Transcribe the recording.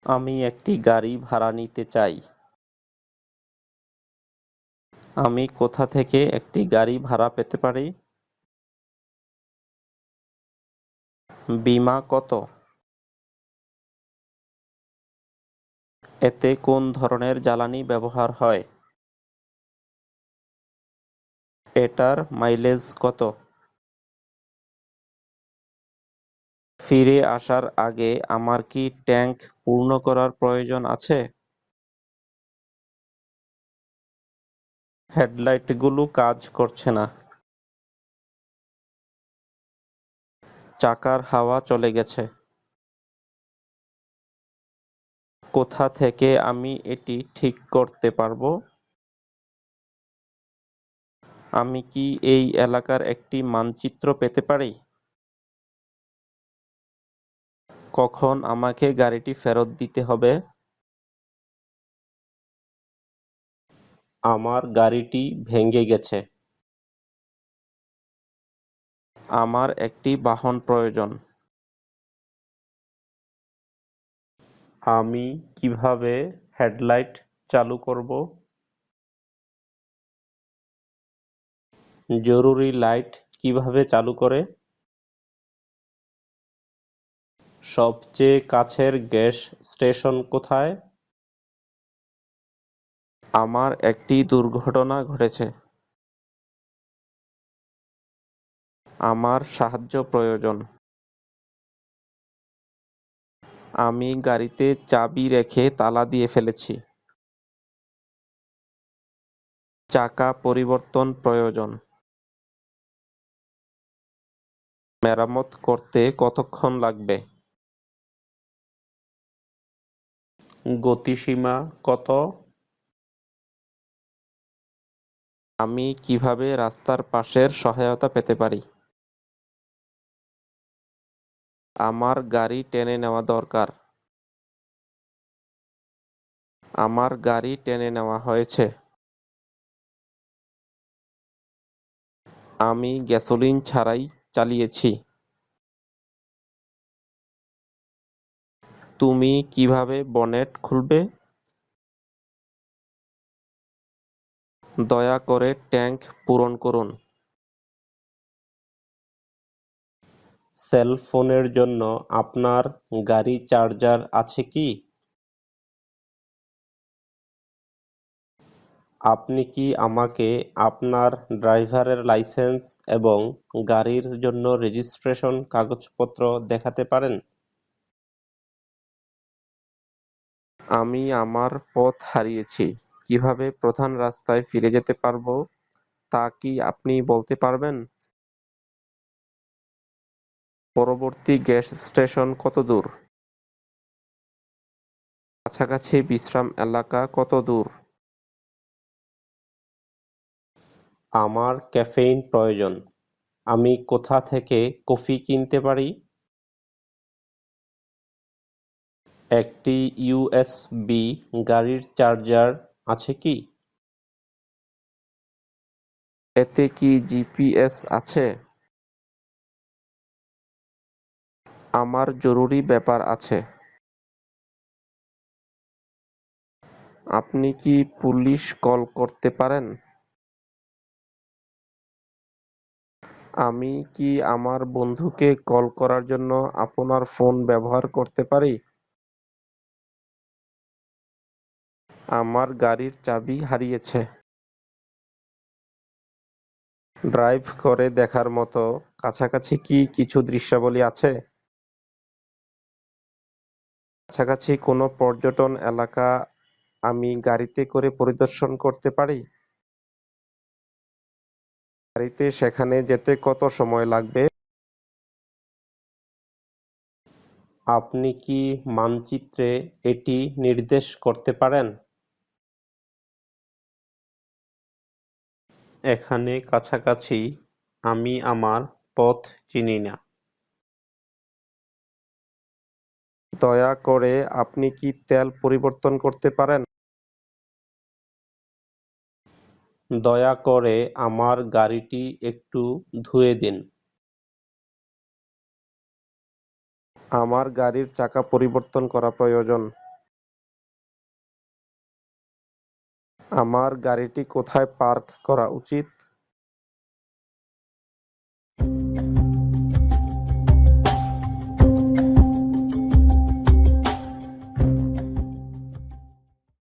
আমি একটি গাড়ি ভাড়া নিতে চাই। আমি কোথা থেকে একটি গাড়ি ভাড়া পেতে পারি? বীমা কত? এতে কোন ধরনের জ্বালানি ব্যবহার হয়? এটার মাইলেজ কত? ফিরে আসার আগে আমার কি ট্যাঙ্ক পূর্ণ করার প্রয়োজন আছে? হেডলাইটগুলো কাজ করছে না। চাকার হাওয়া চলে গেছে। কোথা থেকে আমি এটি ঠিক করতে পারবো? আমি কি এই এলাকার একটি মানচিত্র পেতে পারি? কখন আমাকে গাড়িটি ফেরত দিতে হবে? আমার গাড়িটি ভেঙে গেছে। আমার একটি বাহন প্রয়োজন। আমি কিভাবে হেডলাইট চালু করব? জরুরি লাইট কিভাবে চালু করে? সবচেয়ে কাছের গ্যাস স্টেশন কোথায়? আমার একটি দুর্ঘটনা ঘটেছে। আমার সাহায্য প্রয়োজন। আমি গাড়িতে চাবি রেখে তালা দিয়ে ফেলেছি। চাকা পরিবর্তন প্রয়োজন। মেরামত করতে কতক্ষণ লাগবে? গতিসীমা কত? আমি কিভাবে রাস্তার পাশের সহায়তা পেতে পারি? আমার গাড়ি টেনে নেওয়া দরকার। আমার গাড়ি টেনে নেওয়া হয়েছে। আমি গ্যাসোলিন ছাড়াই চালিয়েছি। তুমি কিভাবে বনেট খুলবে? দয়া করে ট্যাঙ্ক পূরণ করুন। সেল ফোনের জন্য আপনার গাড়ি চার্জার আছে কি? আপনি কি আমাকে আপনার ড্রাইভারের লাইসেন্স এবং গাড়ির জন্য রেজিস্ট্রেশন কাগজপত্র দেখাতে পারেন? আমি আমার পথ হারিয়েছি। কিভাবে প্রধান রাস্তায় ফিরে যেতে পারবো তা কি আপনি বলতে পারবেন? পরবর্তী গ্যাস স্টেশন কত দূর? কাছাকাছি বিশ্রাম এলাকা কত দূর? আমার ক্যাফেইন প্রয়োজন। আমি কোথা থেকে কফি কিনতে পারি? একটি ইউএসবি গাড়ির চার্জার আছে কি? এতে কি জিপিএস আছে? আমার জরুরি ব্যাপার আছে। আপনি কি পুলিশ কল করতে পারেন? আমি কি আমার বন্ধুকে কল করার জন্য আপনার ফোন ব্যবহার করতে পারি? আমার গাড়ির চাবি হারিয়েছে। ড্রাইভ করে দেখার মতো কাছাকাছি কি কিছু দৃশ্যাবলী আছে? কাছাকাছি কোনো পর্যটন এলাকা আমি গাড়িতে করে পরিদর্শন করতে পারি? গাড়িতে সেখানে যেতে কত সময় লাগবে? আপনি কি মানচিত্রে এটি নির্দেশ করতে পারেন? এখানে কাছাকাছি আমি আমার পথ চিনি না। দয়া করে আপনি কি তেল পরিবর্তন করতে পারেন? দয়া করে আমার গাড়িটি একটু ধুয়ে দিন। আমার গাড়ির চাকা পরিবর্তন করা প্রয়োজন। আমার গাড়িটি কোথায় পার্ক করা উচিত?